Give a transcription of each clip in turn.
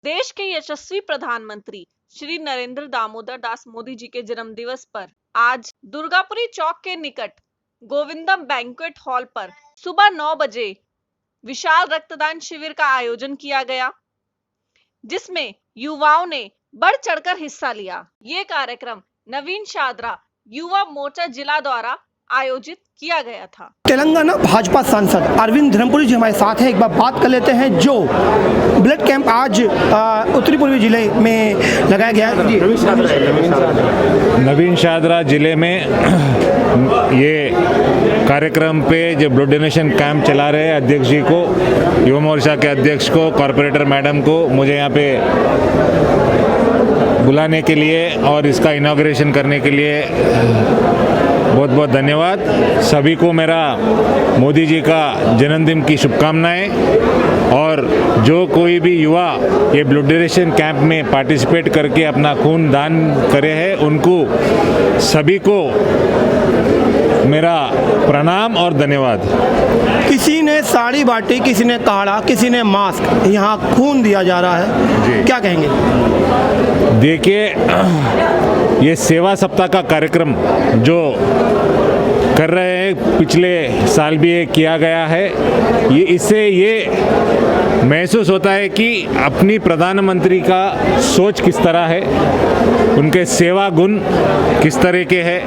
देश के यशस्वी प्रधानमंत्री श्री नरेंद्र दामोदर दास मोदी जी के जन्म दिवस पर आज दुर्गापुरी चौक के निकट गोविंदम बैंक्वेट हॉल पर सुबह 9 बजे विशाल रक्तदान शिविर का आयोजन किया गया, जिसमें युवाओं ने बढ़ चढ़कर हिस्सा लिया। ये कार्यक्रम नवीन शादरा युवा मोर्चा जिला द्वारा आयोजित किया गया था। तेलंगाना भाजपा सांसद अरविंद धर्मपुरी जी हमारे साथ हैं। एक बार बात कर लेते हैं जो ब्लड कैंप आज उत्तरी पूर्वी जिले में लगाया गया है। नवीन शादरा जिले में ये कार्यक्रम पे जो ब्लड डोनेशन कैंप चला रहे हैं, अध्यक्ष जी को, युवा मोर्चा के अध्यक्ष को, कॉर्पोरेटर मैडम को मुझे यहाँ पे बुलाने के लिए और इसका इनॉग्रेशन करने के लिए बहुत बहुत धन्यवाद। सभी को मेरा मोदी जी का जन्मदिन की शुभकामनाएं। और जो कोई भी युवा ये ब्लड डोनेशन कैंप में पार्टिसिपेट करके अपना खून दान करे हैं, उनको सभी को मेरा प्रणाम और धन्यवाद। किसी ने साड़ी बांटी, किसी ने काढ़ा, किसी ने मास्क, यहाँ खून दिया जा रहा है जी। क्या कहेंगे? देखिए, ये सेवा सप्ताह का कार्यक्रम जो कर रहे हैं, पिछले साल भी ये किया गया है। ये इससे ये महसूस होता है कि अपनी प्रधानमंत्री का सोच किस तरह है, उनके सेवा गुण किस तरह के हैं।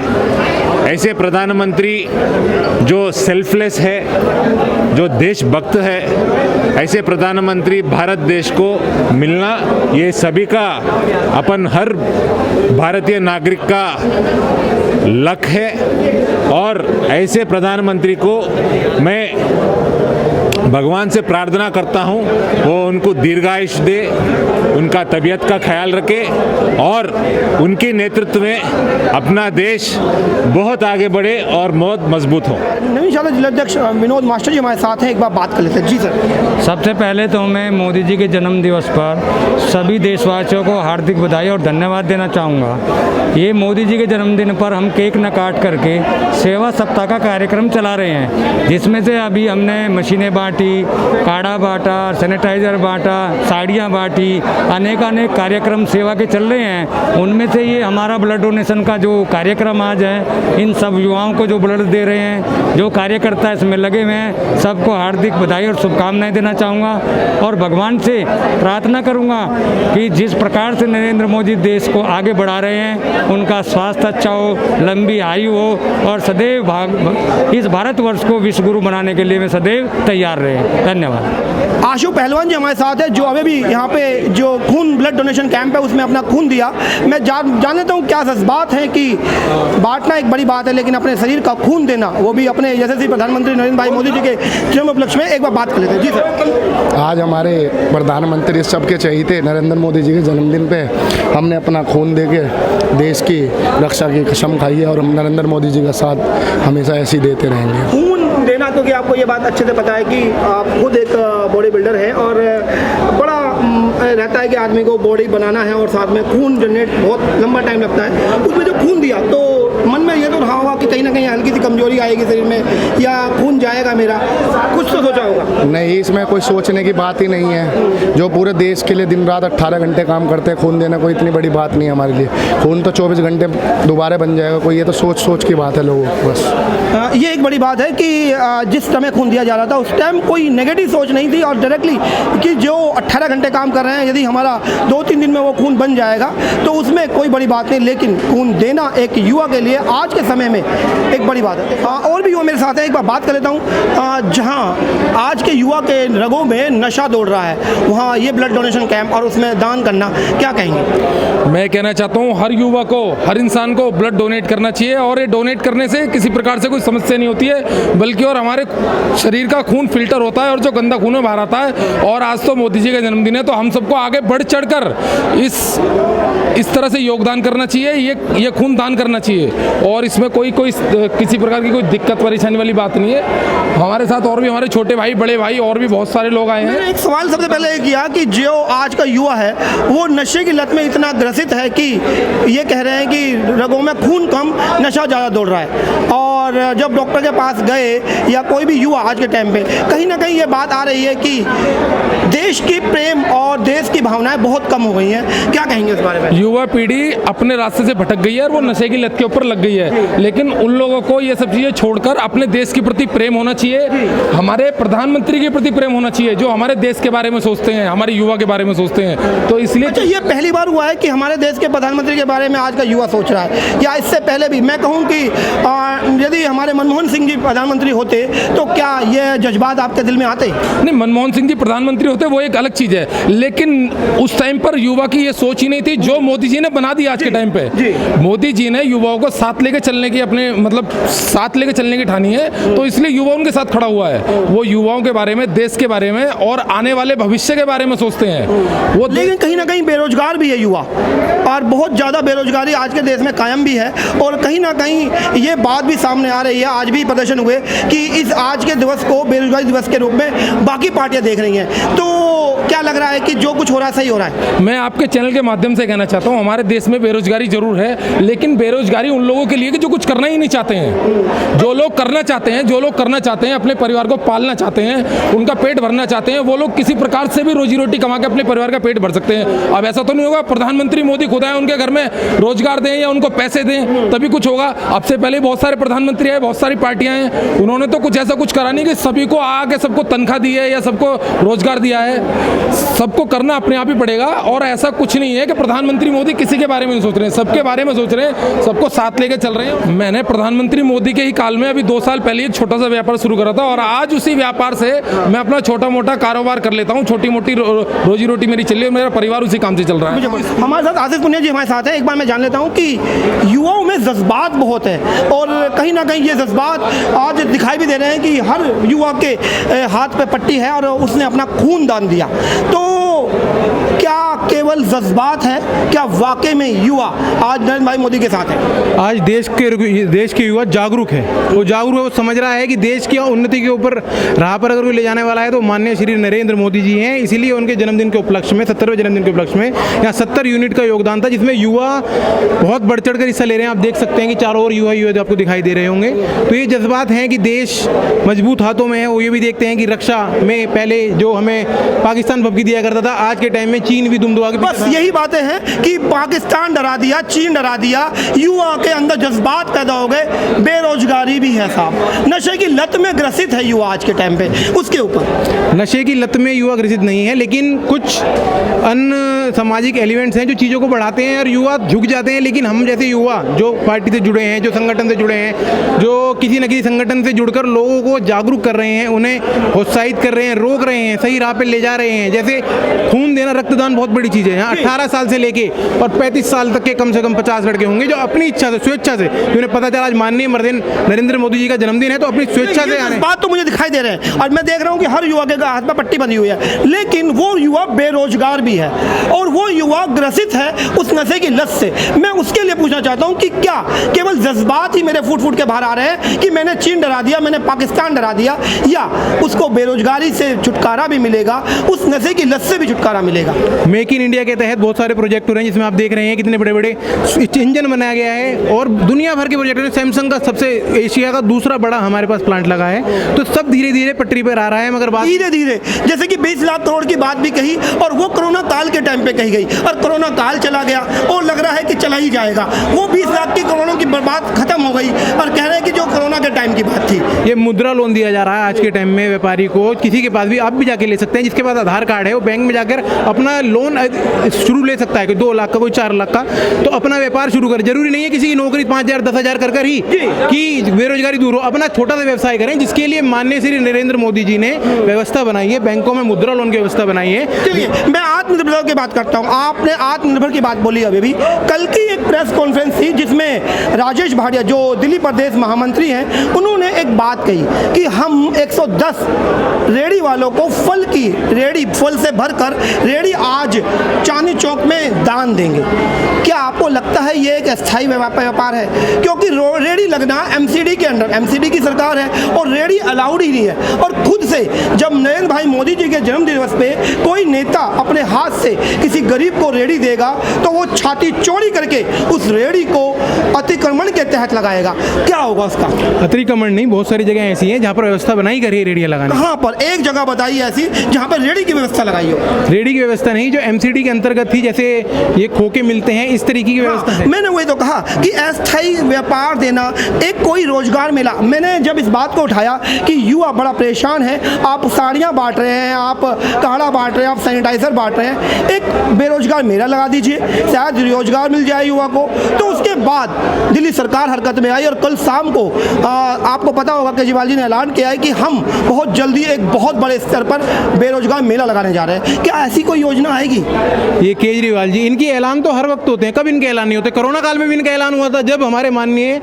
ऐसे प्रधानमंत्री जो सेल्फलेस है, जो देशभक्त है, ऐसे प्रधानमंत्री भारत देश को मिलना ये सभी का, अपन हर भारतीय नागरिक का लक है। और ऐसे प्रधानमंत्री को मैं भगवान से प्रार्थना करता हूँ, वो उनको दीर्घायुष्य दे, उनका तबीयत का ख्याल रखे और उनके नेतृत्व में अपना देश बहुत आगे बढ़े और बहुत मजबूत हो। नवीन शादरा जिलाध्यक्ष विनोद मास्टर जी हमारे साथ हैं। एक बार बात कर लेते हैं। जी सर। सबसे पहले तो मैं मोदी जी के जन्म दिवस पर सभी देशवासियों को हार्दिक बधाई और धन्यवाद देना चाहूँगा। ये मोदी जी के जन्मदिन पर हम केक न काट करके सेवा सप्ताह का कार्यक्रम चला रहे हैं, जिसमें से अभी हमने मशीनें बांटी, काढ़ा बांटा, सैनिटाइज़र बांटा, साड़ियाँ बांटी, अनेक कार्यक्रम सेवा के चल रहे हैं। उनमें से ये हमारा ब्लड डोनेशन का जो कार्यक्रम आज है, इन सब युवाओं को जो ब्लड दे रहे हैं, जो कार्यकर्ता इसमें लगे हुए हैं, सबको हार्दिक बधाई और शुभकामनाएं देना चाहूँगा। और भगवान से प्रार्थना करूँगा कि जिस प्रकार से नरेंद्र मोदी देश को आगे बढ़ा रहे हैं, उनका स्वास्थ्य अच्छा हो, लंबी आयु हो और सदैव इस भारतवर्ष को विश्व गुरु बनाने के लिए मैं सदैव तैयार रहे। धन्यवाद। आशु पहलवान जी हमारे साथ है, जो अभी भी यहाँ पे जो खून ब्लड डोनेशन कैंप है उसमें अपना खून दिया। मैं जान लेता हूँ क्या जज्बात है कि बांटना एक बड़ी बात है, लेकिन अपने शरीर का खून देना, वो भी अपने यशस्वी प्रधानमंत्री नरेंद्र भाई मोदी जी के जन्म उपलक्ष्य में। एक बार बात कर लेते हैं। जी सर। आज हमारे प्रधानमंत्री सबके चहीते नरेंद्र मोदी जी के जन्मदिन पे हमने अपना खून दे के देश की रक्षा की कसम खाई है और हम नरेंद्र मोदी जी का साथ हमेशा ऐसे ही देते रहेंगे। खून देना, क्योंकि आपको ये बात अच्छे से पता है कि आप खुद एक बॉडी बिल्डर है और बड़ा रहता है कि आदमी को बॉडी बनाना है और साथ में खून जनरेट बहुत लंबा टाइम लगता है। उसमें जो खून दिया तो मन में ये तो रहा होगा कि कहीं ना कहीं हल्की सी कमजोरी आएगी शरीर में, या खून जाएगा मेरा, कुछ तो सोचा होगा? नहीं, इसमें कोई सोचने की बात ही नहीं है। जो पूरे देश के लिए दिन रात 18 घंटे काम करते हैं, खून देना कोई इतनी बड़ी बात नहीं है हमारे लिए। खून तो 24 घंटे दोबारा बन जाएगा, कोई ये तो सोच की बात है लोगों को बस। ये एक बड़ी बात है कि जिस समय खून दिया जा रहा था उस टाइम कोई नेगेटिव सोच नहीं थी और डायरेक्टली कि जो 18 घंटे काम कर रहे हैं, यदि हमारा 2-3 दिन में वो खून बन जाएगा तो उसमें कोई बड़ी बात नहीं, लेकिन खून देना एक युवा के लिए आज के समय में एक बड़ी बात है। और भी युवा मेरे साथ है, एक बार बात कर लेता हूँ। जहाँ आज के युवा के रगों में नशा दौड़ रहा है, वहाँ ये ब्लड डोनेशन कैंप और उसमें दान करना, क्या कहेंगे? मैं कहना चाहता हूँ हर युवा को, हर इंसान को ब्लड डोनेट करना चाहिए और ये डोनेट करने से किसी प्रकार से कोई समस्या नहीं होती है, बल्कि और हमारे शरीर का खून फिल्टर होता है और जो गंदा खून है बाहर आता है। और आज तो मोदी जी का जन्मदिन है, तो हम सबको आगे बढ़ चढ़कर इस तरह से योगदान करना चाहिए, ये खून दान करना चाहिए। और इसमें कोई किसी प्रकार की कोई दिक्कत परेशानी वाली बात नहीं है। हमारे साथ और भी हमारे छोटे भाई, बड़े भाई और भी बहुत सारे लोग आए हैं। एक सवाल सबसे पहले ये किया कि जो आज का युवा है वो नशे की लत में इतना ग्रसित है कि ये कह रहे हैं कि रगों में खून कम, नशा ज़्यादा दौड़ रहा है। और जब डॉक्टर के पास गए या कोई भी युवा आज के टाइम पे, कहीं ना कहीं ये बात आ रही है कि देश की प्रेम और देश देश की भावनाएं बहुत कम हो गई हैं, क्या कहेंगे इस बारे में? युवा पीढ़ी अपने रास्ते से भटक गई है और वो नशे की लत के ऊपर लग गई है, लेकिन उन लोगों को ये सब चीज़ें छोड़कर अपने देश के प्रति प्रेम होना चाहिए, हमारे प्रधानमंत्री के प्रति प्रेम होना चाहिए, जो हमारे देश के बारे में सोचते हैं, हमारे युवा के बारे में सोचते हैं। तो इसलिए अच्छा, ये पहली बार हुआ है कि हमारे देश के प्रधानमंत्री के बारे में आज का युवा सोच रहा है, या इससे पहले भी? मैं कहूँ कि यदि हमारे मनमोहन सिंह जी प्रधानमंत्री होते तो क्या ये जज्बात आपके दिल में आते? नहीं, मनमोहन सिंह जी प्रधानमंत्री होते वो एक अलग चीज़ है, लेकिन उस टाइम पर युवा की ये सोच ही नहीं थी जो मोदी जी ने बना दी आज के टाइम पे। मोदी जी ने युवाओं को साथ लेके चलने की साथ लेके चलने की ठानी है, तो इसलिए युवा उनके साथ खड़ा हुआ है। वो युवाओं के बारे में, देश के बारे में और आने वाले भविष्य के बारे में सोचते हैं वो। लेकिन कहीं ना कहीं बेरोजगार भी है युवा, और बहुत ज़्यादा बेरोजगारी आज के देश में कायम भी है, और कहीं ना कहीं ये बात भी सामने आ रही है, आज भी प्रदर्शन हुए कि इस आज के दिवस को बेरोजगारी दिवस के रूप में बाकी पार्टियां देख रही हैं। तो क्या लग रहा है कि जो कुछ हो रहा है सही हो रहा है? मैं आपके चैनल के माध्यम से कहना चाहता हूँ, हमारे देश में बेरोजगारी जरूर है, लेकिन बेरोजगारी उन लोगों के लिए कि जो कुछ करना ही नहीं चाहते हैं। जो लोग करना चाहते हैं, अपने परिवार को पालना चाहते हैं, उनका पेट भरना चाहते हैं, वो लोग किसी प्रकार से भी रोजी रोटी कमा के अपने परिवार का पेट भर सकते हैं। अब ऐसा तो नहीं होगा प्रधानमंत्री मोदी खुद आए उनके घर में रोजगार दें या उनको पैसे दें तभी कुछ होगा। अब से पहले बहुत सारे प्रधानमंत्री आए, बहुत सारी पार्टियां हैं, उन्होंने तो कुछ ऐसा कुछ करा नहीं कि सभी को आके सबको तनख्वाह दी है या सबको रोजगार दिया है। सबको करना अपने आप ही पड़ेगा, और ऐसा कुछ नहीं है कि प्रधानमंत्री मोदी किसी के बारे में नहीं सोच रहे हैं, सबके बारे में सोच रहे हैं, सबको साथ लेके चल रहे हैं। मैंने प्रधानमंत्री मोदी के ही काल में अभी 2 साल पहले एक छोटा सा व्यापार शुरू करा था, और आज उसी व्यापार से मैं अपना छोटा मोटा कारोबार कर लेता हूँ, छोटी मोटी रोजी रोटी मेरी चल रही है, मेरा परिवार उसी काम से चल रहा है। हमारे साथ आशीष पुनिया जी हमारे साथ है। एक बार मैं जान लेता हूँ कि युवाओं में जज्बात बहुत है, और कहीं ना कहीं ये जज्बात आज दिखाई भी दे रहे हैं कि हर युवा के हाथ पे पट्टी है और उसने अपना खून दान दिया। तो क्या केवल जज्बात है, क्या वाकई में युवा आज नरेंद्र भाई मोदी के साथ है? आज देश के युवा जागरूक है, वो जागरूक है, वो समझ रहा है कि देश की उन्नति के ऊपर राह पर अगर कोई ले जाने वाला है तो माननीय श्री नरेंद्र मोदी जी हैं। इसीलिए उनके जन्मदिन के उपलक्ष्य में 70वें जन्मदिन के उपलक्ष्य में यहाँ 70 यूनिट का योगदान था, जिसमें युवा बहुत बढ़ चढ़ कर हिस्सा ले रहे हैं। आप देख सकते हैं कि चारों ओर युवा आपको दिखाई दे रहे होंगे। तो ये जज्बात हैं कि देश मजबूत हाथों में है। वो ये भी देखते हैं कि रक्षा में पहले जो हमें पाकिस्तान भपकी दिया करता था, आज के टाइम में चीन भी दुम दुआ के बस यही बातें हैं कि पाकिस्तान डरा दिया, चीन डरा दिया, युवा के अंदर जज्बात पैदा हो गए। बेरोजगारी भी है साहब, नशे की लत में ग्रसित है युवा आज के टाइम पे। उसके ऊपर नशे की लत में युवा ग्रसित नहीं है, लेकिन कुछ अन्य सामाजिक एलिमेंट्स हैं जो चीज़ों को बढ़ाते हैं और युवा झुक जाते हैं। लेकिन हम जैसे युवा जो पार्टी से जुड़े हैं, जो संगठन से जुड़े हैं, जो किसी न किसी संगठन से जुड़कर लोगों को जागरूक कर रहे हैं, उन्हें उत्साहित कर रहे हैं, रोक रहे हैं, सही राह पे ले जा रहे हैं। जैसे खून देना, रक्तदान बहुत बड़ी चीज़ है। यहाँ 18 साल से लेके और 35 साल तक के कम से कम 50 लड़के होंगे जो अपनी इच्छा से, स्वेच्छा से, उन्हें पता चला आज माननीय नरेंद्र मोदी जी का जन्मदिन है, तो अपनी स्वेच्छा से आने। बात तो मुझे दिखाई दे रहे हैं, और मैं देख रहा हूँ कि हर युवा के हाथ में पट्टी बंधी हुई है, लेकिन वो युवा बेरोजगार भी है और वो युवा ग्रसित है उस नशे की लत से। मैं उसके लिए पूछना चाहता हूँ कि क्या केवल जज्बात ही मेरे फूट फूट के बाहर आ रहे हैं कि मैंने चीन डरा दिया, मैंने पाकिस्तान डरा दिया, या उसको बेरोजगारी से छुटकारा भी मिलेगा, उस नशे की लत से भी छुटकारा मिलेगा? मेक इन इंडिया के तहत बहुत सारे प्रोजेक्ट हो रहे हैं, जिसमें आप देख रहे हैं कितने बड़े बड़े इंजन बनाया गया है, और दुनिया भर के प्रोजेक्ट हैं। सैमसंग का सबसे एशिया का दूसरा बड़ा हमारे पास प्लांट लगा है। तो सब धीरे धीरे पटरी पर आ रहा है, मगर बात धीरे धीरे, जैसे कि 20 लाख करोड़ की बात भी कही, और वो कोरोना काल के टाइम पे कही गई, और कोरोना काल चला गया और लग रहा है कि चला ही जाएगा। वो 20 लाख की करोड़ों की बात खत्म हो गई और कह रहे हैं कि जो कोरोना के टाइम की बात थी। ये मुद्रा लोन दिया जा रहा है आज के टाइम में व्यापारी को, किसी के पास भी आप भी जाके ले सकते हैं। जिसके पास आधार कार्ड है वो बैंक में जाकर अपना लोन शुरू ले सकता है, कोई 2 लाख का, कोई 4 लाख का। तो अपना व्यापार शुरू कर, जरूरी नहीं है किसी की नौकरी 5,000 10,000 कर ही कि बेरोजगारी दूर हो। अपना छोटा सा व्यवसाय करें, जिसके लिए माननीय श्री नरेंद्र मोदी जी ने व्यवस्था बनाई है, बैंकों में मुद्रा लोन की व्यवस्था बनाई है। चलिए, मैं आत्मनिर्भरता की बात करता हूँ। आपने आत्मनिर्भर की बात बोली अभी भी। कल की एक प्रेस कॉन्फ्रेंस थी जिसमें राजेश भाटिया जो दिल्ली प्रदेश महामंत्री हैं, उन्होंने एक बात कही कि हम 110 रेडी वालों को फल की रेडी, फल से भरकर रेडी आज चांदनी चौक में दान देंगे। क्या आपको लगता है ये एक अस्थायी व्यापार है? क्योंकि रेडी लगना एमसीडी के अंडर, एमसीडी की सरकार है और रेडी अलाउड ही नहीं है। और खुद से जब नरेंद्र भाई मोदी जी के जन्म दिवस पे कोई नेता अपने हाथ से किसी गरीब को रेडी देगा तो वो छाती चौड़ी करके उस रेडी को अतिक्रमण के तहत लगाएगा। क्या होगा उसका? अतिक्रमण नहीं, बहुत सारी जगह ऐसी हैं जहाँ पर व्यवस्था बनाई कर रही है रेडियाँ लगाने। कहाँ पर? एक जगह बताइए ऐसी जहाँ पर रेडी की व्यवस्था लगाई हो। रेडी की व्यवस्था नहीं, जो एमसीडी के अंतर्गत थी, जैसे ये खोके मिलते हैं, इस तरीके की व्यवस्था है। मैंने वही तो कहा कि अस्थायी व्यापार देना, एक कोई रोजगार मिला। मैंने जब इस बात को उठाया कि युवा बड़ा परेशान है, आप साड़ियाँ बांट रहे हैं, आप काढ़ा बांट रहे हैं, आप सैनिटाइजर बांट रहे हैं, एक बेरोजगार मेला लगा दीजिए, शायद रोजगार मिल जाए युवा को। तो उसके बाद दिल्ली सरकार हरकत में आई और कल शाम को आपको पता होगा केजरीवाल जी ने ऐलान किया है कि हम बहुत जल्दी एक बहुत बड़े स्तर पर बेरोजगार मेला लगाने जा रहे हैं। क्या ऐसी कोई योजना आएगी? ये केजरीवाल जी, इनके ऐलान तो हर वक्त होते हैं, कब इनके ऐलान नहीं होते? कोरोना काल में भी इनका ऐलान हुआ था, जब हमारे माननीय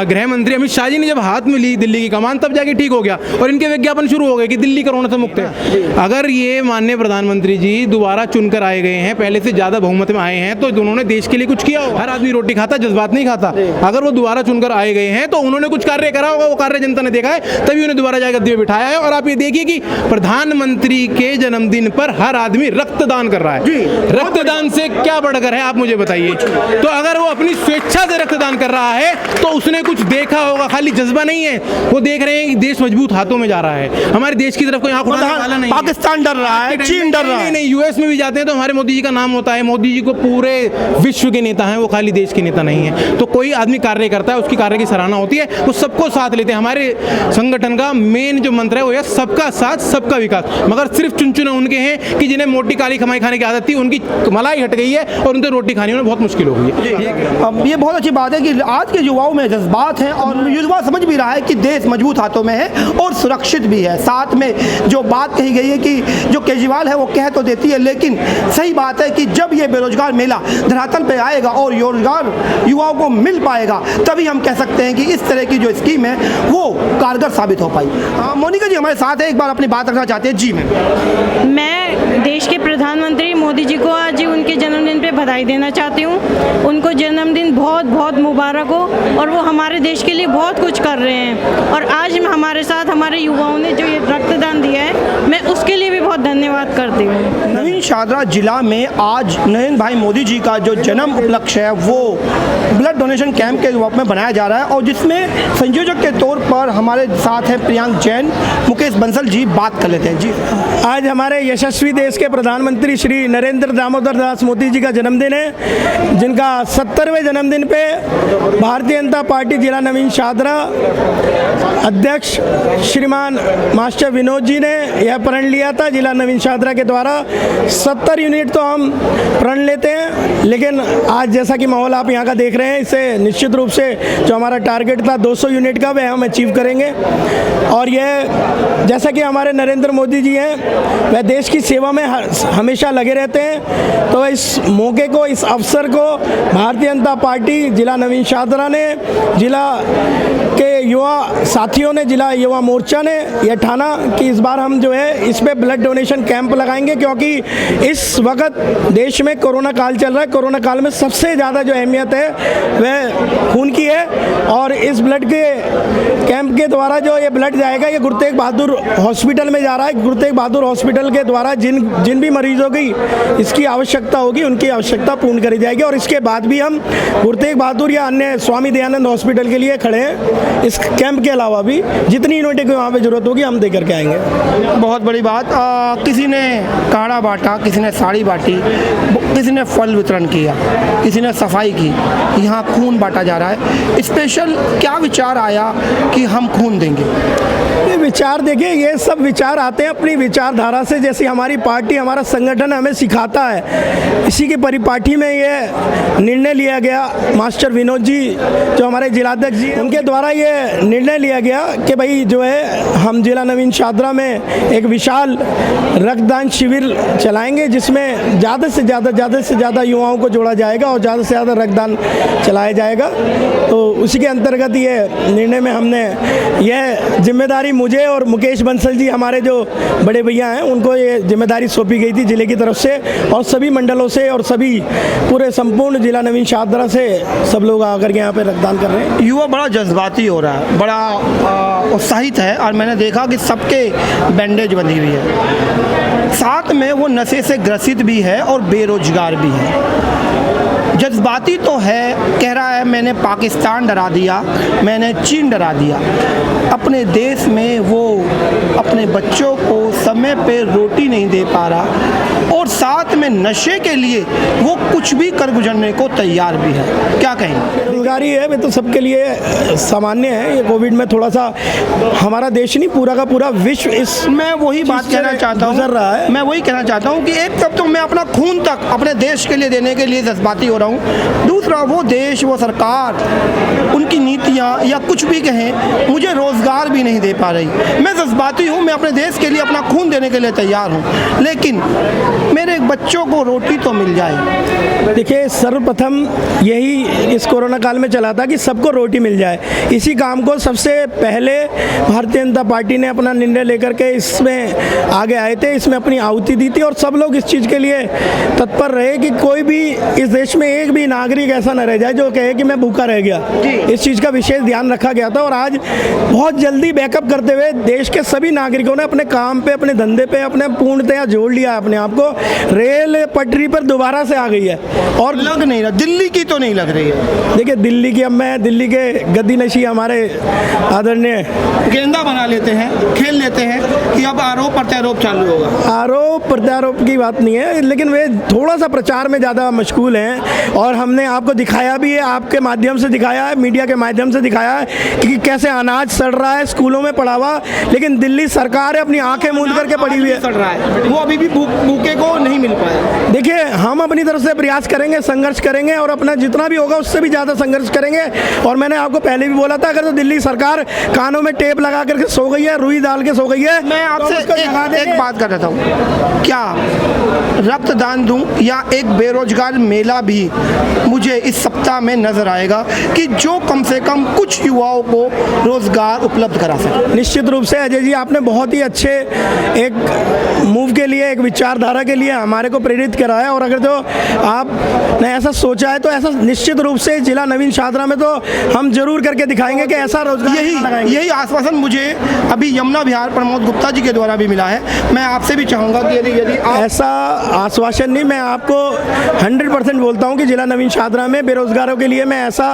गृह मंत्री अमित शाह जी ने जब हाथ में ली दिल्ली की कमान, तब जाके ठीक हो गया और इनके विज्ञापन शुरू हो गए कि दिल्ली कोरोना से मुक्त है। अगर ये माननीय प्रधानमंत्री जी दोबारा चुनकर आए गए हैं, पहले से ज़्यादा बहुमत में आए हैं, तो उन्होंने देश के लिए कुछ किया होगा। हर आदमी रोटी खाता, जज्बात नहीं खाता। अगर वो दोबारा चुनकर आए गए हैं तो उन्होंने कुछ कार्य करा होगा, वो कार्य जनता ने देखा है, तभी उन्हें दोबारा जाकर गद्दी में बिठाया है। और आप ये देखिए कि प्रधानमंत्री के जन्मदिन पर हर आदमी रक्तदान कर रहा है। रक्तदान से क्या बढ़कर है, आप मुझे बताइए। तो अगर वो अपनी स्वेच्छा से रक्तदान कर रहा है तो उसने कुछ देखा होगा, खाली जज्बा नहीं है। वो देख रहे हैं कि देश मजबूत हाथों में जा रहा है, हमारे देश की तरफ कोई आंख उठाने वाला नहीं। पाकिस्तान डर रहा है, चीन डर रहा है। नहीं, यूएस में भी जाते हैं तो हमारे मोदी जी का नाम होता है। मोदी जी को पूरे विश्व के नेता हैं, वो खाली देश के नेता नहीं है। तो कोई आदमी कार्य करता है, उसकी कार्य की सराहना होती है, वो सबको साथ लेते हैं। हमारे संगठन का मेन जो मंत्र है वो है सबका साथ सबका विकास। मगर सिर्फ चुन उनके हैं कि जिन्हें मोटी काली कमाई खाने की आदत थी, उनकी मलाई हट गई है और उनसे रोटी खानी उन्हें बहुत मुश्किल हो गई है। अब ये बहुत अच्छी बात है कि आज के युवाओं में जज्बात हैं और युवा समझ भी रहा है कि देश मजबूत हाथों में है और सुरक्षित भी है। साथ में जो बात कही गई है कि जो केजरीवाल है वो कह तो देती है, लेकिन सही बात है कि जब ये बेरोजगार मेला धरातल पे आएगा और रोजगार युवाओं को मिल पाएगा, तभी हम कह सकते हैं कि इस तरह की जो स्कीम है वो कारगर साबित हो पाई। मोनिका जी हमारे साथ है, एक बार अपनी बात रखना चाहते हैं। जी मैं देश के प्रधानमंत्री मोदी जी को आज उनके जन्मदिन पे बधाई देना चाहती हूँ। उनको जन्मदिन बहुत बहुत मुबारक हो और वो हमारे देश के लिए बहुत कुछ कर रहे हैं। और आज हमारे साथ हमारे युवाओं ने जो ये रक्तदान दिया है, मैं उसके लिए भी बहुत धन्यवाद करती हूँ। नवीन शाहदरा जिला में आज नरेंद्र भाई मोदी जी का जो जन्म उपलक्ष्य है वो ब्लड डोनेशन कैंप के रूप में बनाया जा रहा है और जिसमें संयोजक के तौर पर हमारे साथ हैं प्रियांक जैन, मुकेश बंसल जी। बात कर लेते हैं जी। आज हमारे यशस्वी देश के प्रधानमंत्री श्री नरेंद्र दामोदर दास मोदी जी का जन्मदिन है, जिनका 70वें जन्मदिन पे भारतीय जनता पार्टी जिला नवीन शाहदरा अध्यक्ष श्रीमान मास्टर विनोद जी ने यह प्रण लिया था जिला नवीन शाहदरा के द्वारा। 70 यूनिट तो हम प्रण लेते हैं, लेकिन आज जैसा कि माहौल आप यहाँ का देख रहे हैं, इसे निश्चित रूप से जो हमारा टारगेट था 200 यूनिट का, वह हम अचीव करेंगे। और यह जैसा कि हमारे नरेंद्र मोदी जी हैं, वह देश की सेवा में हमेशा लगे रहते हैं। तो इस मौके को, इस अवसर को भारतीय जनता पार्टी जिला नवीन शाहदरा ने, जिला के युवा साथियों ने, जिला युवा मोर्चा ने यह ठाना कि इस बार हम जो है इस पे ब्लड डोनेशन कैंप लगाएंगे, क्योंकि इस वक्त देश में कोरोना काल चल रहा है। कोरोना काल में सबसे ज़्यादा जो अहमियत है वह खून की है और इस ब्लड के कैंप के द्वारा जो ये ब्लड जाएगा, ये गुरु तेग बहादुर हॉस्पिटल में जा रहा है। गुरु तेग बहादुर हॉस्पिटल के द्वारा जिन भी मरीजों की इसकी आवश्यकता होगी, उनकी आवश्यकता पूर्ण करी जाएगी। और इसके बाद भी हम गुरु तेग बहादुर या अन्य स्वामी दयानंद हॉस्पिटल के लिए खड़े हैं। इस कैंप के अलावा भी जितनी यूनिट की वहाँ पे जरूरत होगी हम दे करके आएंगे। बहुत बड़ी बात। किसी ने काढ़ा बांटा, किसी ने साड़ी बांटी, किसी ने फल वितरण किया, किसी ने सफाई की, यहाँ खून बांटा जा रहा है। स्पेशल क्या विचार आया कि हम खून देंगे? ये विचार देखिए, ये सब विचार आते हैं अपनी विचारधारा से, जैसी हमारी पार्टी, हमारा संगठन हमें सिखाता है। इसी की परिपाटी में ये निर्णय लिया गया। मास्टर विनोद जी जो हमारे जिलाध्यक्ष जी, उनके द्वारा ये निर्णय लिया गया कि भाई जो है हम जिला नवीन शाहदरा में एक विशाल रक्तदान शिविर चलाएंगे, जिसमें ज़्यादा से ज़्यादा ज़्यादा से ज़्यादा युवाओं को जोड़ा जाएगा और ज़्यादा से ज़्यादा रक्तदान चलाया जाएगा। तो उसी के अंतर्गत ये निर्णय में हमने यह जिम्मेदारी मुझे और मुकेश बंसल जी हमारे जो बड़े भैया हैं उनको ये जिम्मेदारी सौंपी गई थी जिले की तरफ से, और सभी मंडलों से और सभी पूरे संपूर्ण जिला नवीन शाहदरा से सब लोग आकर के यहाँ पे रक्तदान कर रहे हैं। युवा बड़ा जज्बाती हो रहा है, बड़ा उत्साहित है, और मैंने देखा कि सबके बैंडेज बंधी हुई है, साथ में वो नशे से ग्रसित भी है और बेरोजगार भी है। जज्बाती तो है, कह रहा है मैंने पाकिस्तान डरा दिया, मैंने चीन डरा दिया। अपने देश में वो अपने बच्चों को समय पे रोटी नहीं दे पा रहा और साथ में नशे के लिए वो कुछ भी कर गुजरने को तैयार भी है। क्या कहेंगे? बेरोजगारी है वे तो सबके लिए सामान्य है। ये कोविड में थोड़ा सा हमारा देश नहीं पूरा का पूरा विश्व इस मैं वही बात कहना चाहता हूँ, गुजर रहा है। मैं वही कहना चाहता हूँ कि एक तब तो मैं अपना खून तक अपने देश के लिए देने के लिए जज्बाती हो रहा हूँ, दूसरा वो देश, वो सरकार, उनकी नीतियाँ या कुछ भी कहें, मुझे रोजगार भी नहीं दे पा रही। मैं जज्बाती हूँ, मैं अपने देश के लिए अपना खून देने के लिए तैयार हूँ, लेकिन मेरे बच्चों को रोटी तो मिल जाए। देखिए, सर्वप्रथम यही इस कोरोना काल में चला था कि सबको रोटी मिल जाए। इसी काम को सबसे पहले भारतीय जनता पार्टी ने अपना निर्णय लेकर के इसमें आगे आए थे, इसमें अपनी आहुति दी थी और सब लोग इस चीज़ के लिए तत्पर रहे कि कोई भी इस देश में एक भी नागरिक ऐसा न रह जाए जो कहे कि मैं भूखा रह गया। इस चीज़ का विशेष ध्यान रखा गया था और आज बहुत जल्दी बैकअप करते हुए देश के सभी नागरिकों ने अपने काम पे, अपने धंधे पे अपने पूर्णतया जोड़ लिया अपने आप को। रेल पटरी पर दोबारा से आ गई है और लग नहीं रहा, दिल्ली की तो नहीं लग रही है। देखिए, दिल्ली की, अब मैं दिल्ली के गद्दी नशी हमारे आदरणीय गेंदा बना लेते हैं, खेल लेते हैं कि अब आरोप प्रत्यारोप चालू होगा। आरोप प्रत्यारोप की बात नहीं है, लेकिन वे थोड़ा सा प्रचार में ज़्यादा मशगूल हैं और हमने आपको दिखाया भी है, आपके माध्यम से दिखाया है, मीडिया के माध्यम से दिखाया है कि कैसे अनाज सड़ रहा है स्कूलों में पड़ा हुआ, लेकिन दिल्ली सरकार अपनी आंखें मूंद करके पड़ी हुई है। सड़ रहा है, वो अभी भी भूखे को नहीं मिल पाया। देखिए, हम अपनी तरफ से प्रयास करेंगे, संघर्ष करेंगे और अपना जितना भी होगा उससे भी ज़्यादा संघर्ष करेंगे। और मैंने आपको पहले भी बोला था, अगर तो दिल्ली सरकार कानों में टेप लगा करके सो गई है, रुई डाल के सो गई है, मैं आपसे एक बात कर रहा हूँ, क्या रक्तदान दूं या एक बेरोजगार मेला भी मुझे इस सप्ताह में नजर आएगा कि जो कम से कम कुछ युवाओं को रोजगार उपलब्ध करा सके? निश्चित रूप से अजय जी, आपने बहुत ही अच्छे एक मूव के लिए, एक विचारधारा के लिए हमारे को प्रेरित करा है। और अगर तो आपने ऐसा सोचा है तो ऐसा निश्चित रूप से जिला नवीन शाहदरा में तो हम जरूर करके दिखाएंगे कि ऐसा रोजगार यही आश्वासन मुझे अभी यमुना विहार प्रमोद गुप्ता जी के द्वारा भी मिला है। मैं आपसे भी चाहूँगा कि यदि ऐसा आश्वासन नहीं, मैं आपको 100% बोलता हूँ कि जिला नवीन शाहदरा में बेरोजगारों के लिए मैं ऐसा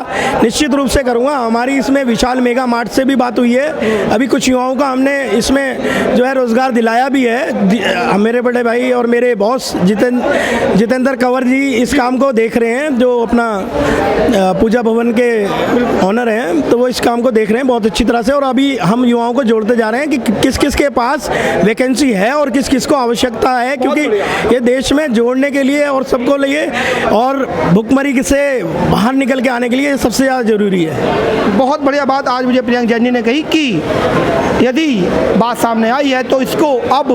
निश्चित रूप से करूँगा। हमारी इसमें विशाल मेगा मार्ट से भी बात हुई है, अभी कुछ युवाओं का हमने इसमें जो है रोजगार दिलाया भी है। मेरे बड़े भाई और मेरे बॉस जितेंद्र कंवर जी इस काम को देख रहे हैं, जो अपना पूजा भवन के ऑनर हैं, तो वो इस काम को देख रहे हैं बहुत अच्छी तरह से। और अभी हम युवाओं को जोड़ते जा रहे हैं कि किस किस के पास वैकेंसी है और किस किस को आवश्यकता है, क्योंकि ये देश में जोड़ने के लिए और सबको लिए और भुखमरी से बाहर निकल के आने के लिए सबसे ज़्यादा ज़रूरी है। बहुत बढ़िया बात आज मुझे प्रियंक जैन जी ने कही कि यदि बात सामने आई है तो इसको अब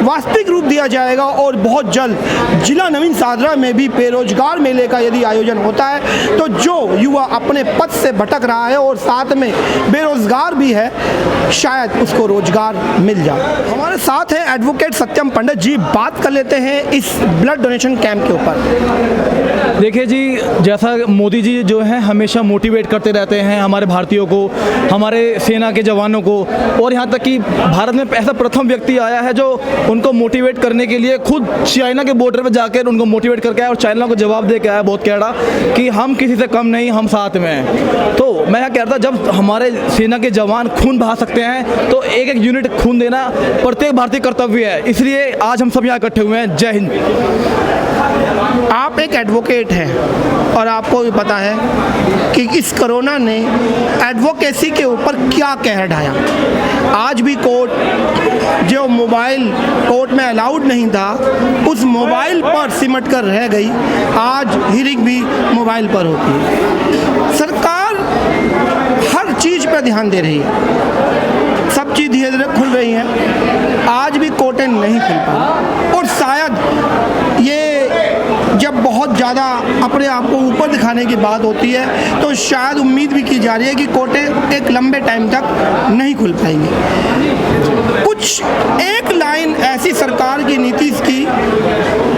वास्तविक रूप दिया जाएगा और बहुत जल्द जिला नवीन शाहदरा में भी बेरोजगार मेले का यदि आयोजन होता है तो जो युवा अपने पथ से भटक रहा है और साथ में बेरोजगार भी है, शायद उसको रोजगार मिल जाए। हमारे साथ हैं एडवोकेट सत्यम पंडित जी, बात कर लेते हैं इस ब्लड डोनेशन कैंप के ऊपर। देखिए जी, जैसा मोदी जी जो हैं हमेशा मोटिवेट करते रहते हैं हमारे भारतीयों को, हमारे सेना के जवानों को, और यहाँ तक कि भारत में ऐसा प्रथम व्यक्ति आया है जो उनको मोटिवेट करने के लिए खुद चाइना के बॉर्डर पे जाकर उनको मोटिवेट करके आया और चाइना को जवाब दे के आया बहुत कैड़ा कि हम किसी से कम नहीं, हम साथ में हैं। तो मैं क्या कह रहा था, जब हमारे सेना के जवान खून बहा सकते हैं तो एक एक यूनिट खून देना प्रत्येक भारतीय कर्तव्य है, इसलिए आज हम सब यहाँ इकट्ठे हुए हैं। जय हिंद। आप एक एडवोकेट हैं और आपको भी पता है कि इस कोरोना ने एडवोकेसी के ऊपर क्या कहर ढाया। आज भी कोर्ट जो मोबाइल कोर्ट में अलाउड नहीं था, उस मोबाइल पर सिमट कर रह गई। आज हियरिंग भी मोबाइल पर होती है। सरकार हर चीज़ पर ध्यान दे रही है, सब चीज़ धीरे धीरे खुल रही हैं। आज भी कोर्टें नहीं खुल पाई और शायद ये जब बहुत ज़्यादा अपने आप को ऊपर दिखाने की बात होती है तो शायद उम्मीद भी की जा रही है कि कोटे एक लंबे टाइम तक नहीं खुल पाएंगे। कुछ एक लाइन ऐसी सरकार की नीतीश की,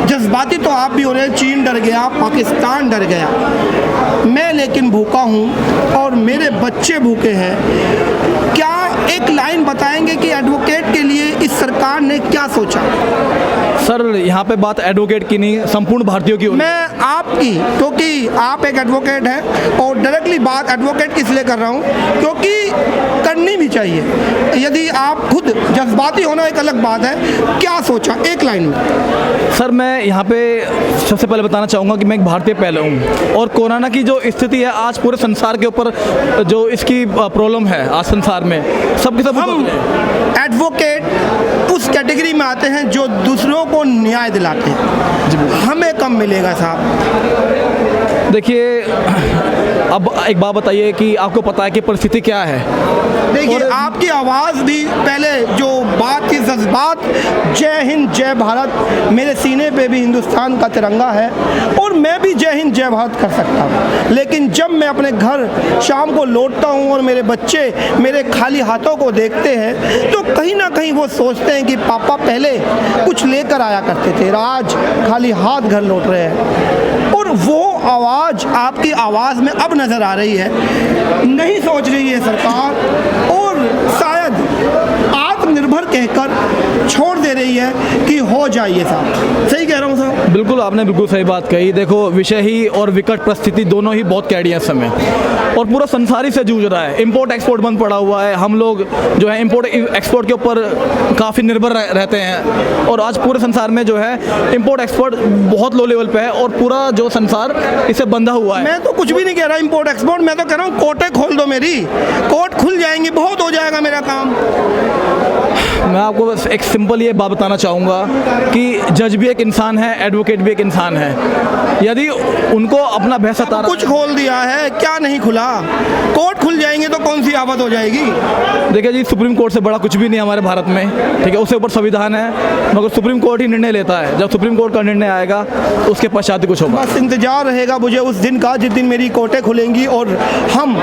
जज्बाती तो आप भी हो रहे हैं, चीन डर गया, पाकिस्तान डर गया, मैं लेकिन भूखा हूँ और मेरे बच्चे भूखे हैं। क्या एक लाइन बताएंगे कि एडवोकेट के लिए इस सरकार ने क्या सोचा? सर यहाँ पे बात एडवोकेट की नहीं, संपूर्ण भारतीयों की हो रही है। मैं आपकी, क्योंकि आप एक एडवोकेट हैं और डायरेक्टली बात एडवोकेट की इसलिए कर रहा हूँ क्योंकि करनी भी चाहिए। यदि आप खुद जज्बाती होना एक अलग बात है, क्या सोचा एक लाइन में? सर मैं यहाँ पे सबसे पहले बताना चाहूँगा कि मैं एक भारतीय पहले हूँ और कोरोना की जो स्थिति है आज पूरे संसार के ऊपर, जो इसकी प्रॉब्लम है आज संसार में, सबके सब हम एडवोकेट उस कैटेगरी में आते हैं जो दूसरों को न्याय दिलाते हैं, हमें कम मिलेगा साहब? देखिए, अब एक बात बताइए कि आपको पता है कि परिस्थिति क्या है। देखिए आपकी आवाज़ भी पहले जो बात की जज्बात, जय हिंद जय भारत, मेरे सीने पे भी हिंदुस्तान का तिरंगा है और मैं भी जय हिंद जय भारत कर सकता हूँ, लेकिन जब मैं अपने घर शाम को लौटता हूँ और मेरे बच्चे मेरे खाली हाथों को देखते हैं तो कहीं ना कहीं वो सोचते हैं कि पापा पहले कुछ लेकर आया करते थे, आज खाली हाथ घर लौट रहे हैं। और वो आवाज़ आपकी आवाज़ में अब नज़र आ रही है। नहीं सोच रही है सरकार और शायद आत्मनिर्भर कहकर छोड़ दे रही है कि हो जाइए साहब। सही कह रहा हूँ साहब? बिल्कुल, आपने बिल्कुल सही बात कही। देखो, विषय ही और विकट परिस्थिति दोनों ही बहुत कैडी है इस समय और पूरा संसार ही से जूझ रहा है। इंपोर्ट एक्सपोर्ट बंद पड़ा हुआ है, हम लोग जो है इंपोर्ट एक्सपोर्ट के ऊपर काफ़ी निर्भर रहते हैं और आज पूरे संसार में जो है इंपोर्ट एक्सपोर्ट बहुत लो लेवल पे है और पूरा जो संसार इससे बंधा हुआ है। मैं तो कुछ भी नहीं कह रहा इंपोर्ट एक्सपोर्ट, मैं तो कह रहा हूँ कोटे खोल दो, मेरी कोर्ट खुल जाएंगी, बहुत हो जाएगा मेरा काम। मैं आपको बस एक सिंपल ये बात बताना चाहूँगा कि जज भी एक इंसान है, एडवोकेट भी एक इंसान है। यदि उनको अपना भय सता रहा है, कुछ खोल दिया है, क्या नहीं खुला? कोर्ट खुल जाएंगे तो कौन सी आफत हो जाएगी? देखिए जी, सुप्रीम कोर्ट से बड़ा कुछ भी नहीं हमारे भारत में, ठीक है, उससे ऊपर संविधान है, मगर सुप्रीम कोर्ट ही निर्णय लेता है। जब सुप्रीम कोर्ट का निर्णय आएगा तो उसके पश्चात ही कुछ होगा। बस इंतजार रहेगा मुझे उस दिन का जिस दिन मेरी कोर्टें खुलेंगी और हम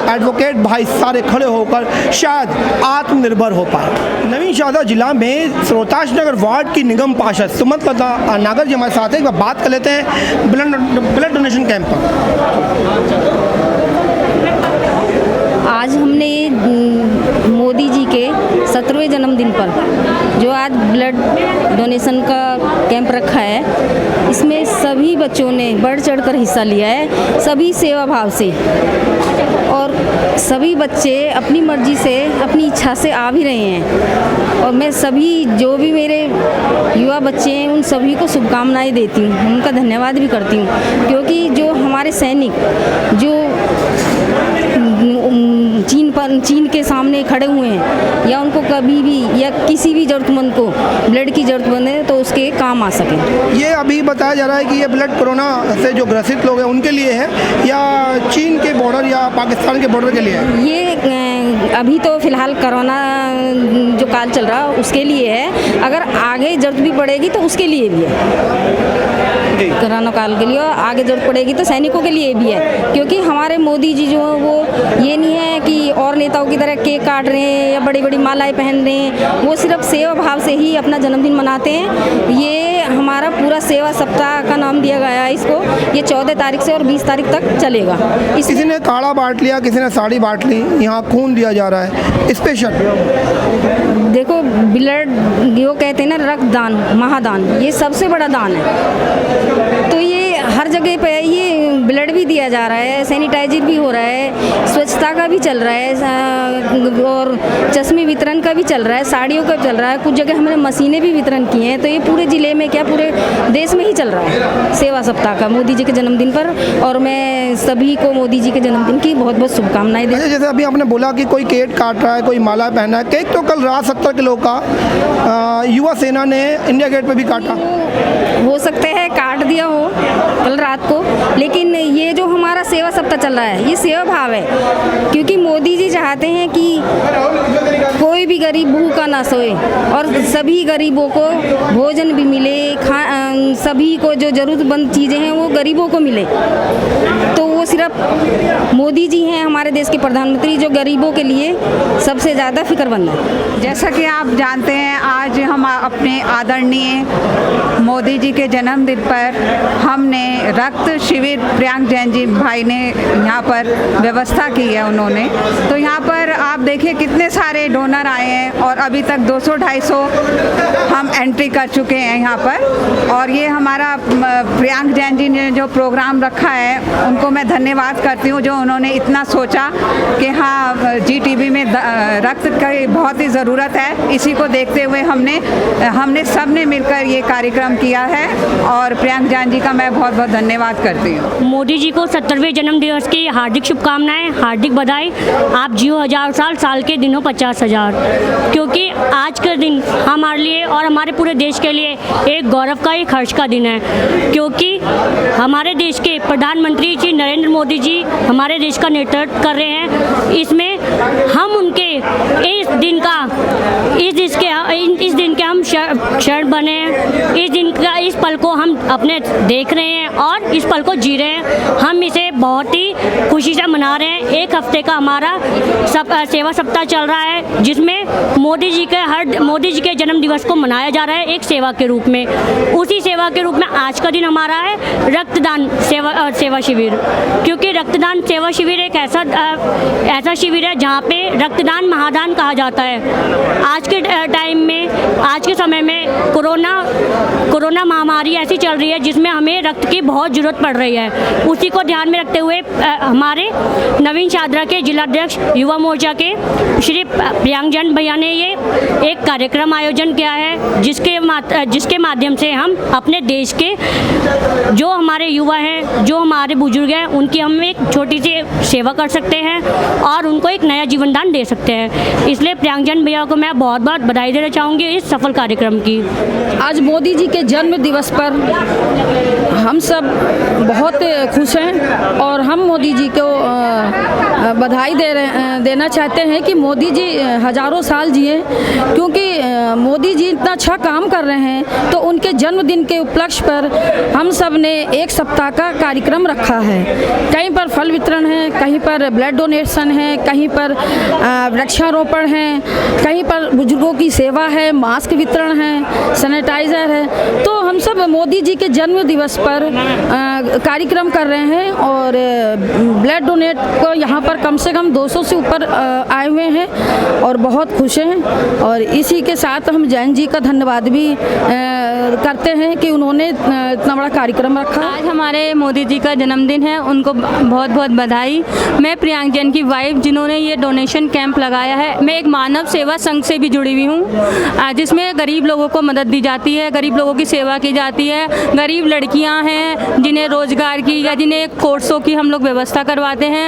एडवोकेट भाई सारे खड़े होकर शायद आत्मनिर्भर हो पाए। नवीन शाहजहाँ जिला में रोहतास नगर वार्ड की निगम पार्षद सुमत लता नागर जी हमारे साथ हैं। बात कर लेते हैं ब्लड डोनेशन कैंप पर। आज हमने मोदी जी के 17वें जन्मदिन पर जो आज ब्लड डोनेशन का कैंप रखा है, इसमें सभी बच्चों ने बढ़ चढ़कर हिस्सा लिया है, सभी सेवा भाव से, और सभी बच्चे अपनी मर्जी से, अपनी इच्छा से आ भी रहे हैं। और मैं सभी जो भी मेरे युवा बच्चे हैं उन सभी को शुभकामनाएं देती हूँ, उनका धन्यवाद भी करती हूँ, क्योंकि जो हमारे सैनिक जो चीन के सामने खड़े हुए हैं या उनको कभी भी या किसी भी ज़रूरतमंद को ब्लड की ज़रूरत है तो उसके काम आ सके। ये अभी बताया जा रहा है कि ये ब्लड कोरोना से जो ग्रसित लोग हैं उनके लिए है या चीन के बॉर्डर या पाकिस्तान के बॉर्डर के लिए है? ये अभी तो फ़िलहाल कोरोना जो काल चल रहा है उसके लिए है, अगर आगे ज़रूरत भी पड़ेगी तो उसके लिए भी है, कोरोना काल के लिए, और आगे ज़रूरत पड़ेगी तो सैनिकों के लिए भी है। क्योंकि हमारे मोदी जी जो वो ये नहीं है कि और नेताओं की तरह केक काट रहे हैं या बड़ी बड़ी मालाएं पहन रहे हैं, वो सिर्फ सेवा भाव से ही अपना जन्मदिन मनाते हैं। ये हमारा पूरा सेवा सप्ताह का नाम दिया गया है इसको, ये 14 तारीख से और 20 तारीख तक चलेगा। किसी ने काढ़ा बांट लिया, किसी ने साड़ी बांट ली, यहाँ खून दिया जा रहा है स्पेशल। देखो, ब्लड जो कहते हैं ना, रक्तदान महादान, ये सबसे बड़ा दान है। तो ये हर जगह पे ये ब्लड भी दिया जा रहा है, सैनिटाइजर भी हो रहा है, स्वच्छता का भी चल रहा है और चश्मे वितरण का भी चल रहा है, साड़ियों का चल रहा है, कुछ जगह हमने मशीनें भी वितरण की हैं। तो ये पूरे ज़िले में क्या पूरे देश में ही चल रहा है सेवा सप्ताह का मोदी जी के जन्मदिन पर, और मैं सभी को मोदी जी के जन्मदिन की बहुत बहुत शुभकामनाएं देती हूं। जैसे अभी आपने बोला कि कोई केक काट रहा है, कोई माला पहना है, केक तो कल रात 70 किलो का युवा सेना ने इंडिया गेट पर भी काटा। हो सकता है काट दिया हो कल रात को, लेकिन ये जो हमारा सेवा सप्ताह चल रहा है ये सेवा भाव है, क्योंकि मोदी जी चाहते हैं कि कोई भी गरीब भूखा ना सोए और सभी गरीबों को भोजन भी मिले, सभी को जो ज़रूरतमंद चीज़ें हैं वो गरीबों को मिले। तो वो सिर्फ मोदी जी हैं हमारे देश के प्रधानमंत्री जो गरीबों के लिए सबसे ज़्यादा फिक्रमंद है। जैसा कि आप जानते हैं, आज हम अपने आदरणीय मोदी जी के जन्मदिन पर हमने रक्त शिविर प्रियंक जैन जी भाई ने यहाँ पर व्यवस्था की है उन्होंने। तो यहाँ पर आप देखिए कितने सारे डोनर आए हैं और अभी तक 200-250 हम एंट्री कर चुके हैं यहाँ पर। और ये हमारा प्रियंक जैन जी ने जो प्रोग्राम रखा है उनको मैं धन्यवाद करती हूँ, जो उन्होंने इतना सोचा कि हाँ GTB में रक्त की बहुत ही ज़रूरत है। इसी को देखते हुए हमने सब ने मिलकर ये कार्यक्रम किया है और प्रियंक जैन जी का मैं बहुत बहुत धन्यवाद करती हूँ। मोदी जी को 70वें जन्मदिवस की हार्दिक शुभकामनाएं, हार्दिक बधाई। आप जियो 1000 साल, साल के दिनों 50,000। क्योंकि आज का दिन हमारे लिए और हमारे पूरे देश के लिए एक गौरव का, एक हर्ष का दिन है। क्योंकि हमारे देश के प्रधानमंत्री जी नरेंद्र मोदी जी हमारे देश का नेतृत्व कर रहे हैं। इसमें हम उनके इस दिन के हम क्षण बने हैं। इस पल को हम अपने देख रहे हैं और इस पल को जी रहे हैं। हम इसे बहुत ही खुशी से मना रहे हैं। एक हफ्ते का हमारा सेवा सप्ताह चल रहा है, जिसमें मोदी जी के जन्म दिवस को मनाया जा रहा है एक सेवा के रूप में। उसी सेवा के रूप में आज का दिन हमारा है रक्तदान सेवा शिविर। क्योंकि रक्तदान सेवा शिविर एक ऐसा शिविर है जहाँ पे रक्तदान महादान कहा जाता है। आज के टाइम में, आज के समय में कोरोना महामारी ऐसी चल रही है जिसमें हमें रक्त की बहुत ज़रूरत पड़ रही है। उसी को ध्यान में रखते हुए हमारे नवीन शादरा के जिलाध्यक्ष युवा मोर्चा के श्री प्रियंक जैन भैया ने ये एक कार्यक्रम आयोजन किया है, जिसके माध्यम से हम अपने देश के जो हमारे युवा हैं, जो हमारे बुजुर्ग हैं, उनकी हम एक छोटी सी सेवा कर सकते हैं और उनको एक नया जीवन दान दे सकते हैं। इसलिए प्रियंक जैन भैया को मैं बहुत बहुत बधाई देना चाहूँगी इस सफल कार्यक्रम की। आज मोदी जी के जन्म दिवस पर हम सब बहुत खुश हैं और हम मोदी जी को बधाई देना चाहते हैं कि मोदी जी हज़ारों साल जिए। क्योंकि मोदी जी इतना अच्छा काम कर रहे हैं, तो उनके जन्मदिन के उपलक्ष्य पर हम सब ने एक सप्ताह का कार्यक्रम रखा है। कहीं पर फल वितरण है, कहीं पर ब्लड डोनेशन है, कहीं पर वृक्षारोपण है, कहीं पर बुजुर्गों की सेवा है, मास्क वितरण है, सैनिटाइज़र है। तो हम सब मोदी जी के जन्म दिवस पर कार्यक्रम कर रहे हैं और ब्लड डोनेट को यहाँ पर कम से कम 200 से ऊपर आए हुए हैं और बहुत खुश हैं। और इसी के साथ हम जैन जी का धन्यवाद भी करते हैं कि उन्होंने इतना बड़ा कार्यक्रम रखा। आज हमारे मोदी जी का जन्मदिन है, उनको बहुत बहुत बधाई। मैं प्रियंक जैन की वाइफ, जिन्होंने ये डोनेशन कैंप लगाया है। मैं एक मानव सेवा संघ से भी जुड़ी हुई हूँ, जिसमें गरीब लोगों को मदद दी जाती है, गरीब लोगों की सेवा की जाती है। गरीब लड़कियाँ हैं जिन्हें रोजगार की या जिन्हें कोर्सों की हम लोग व्यवस्था करवाते हैं।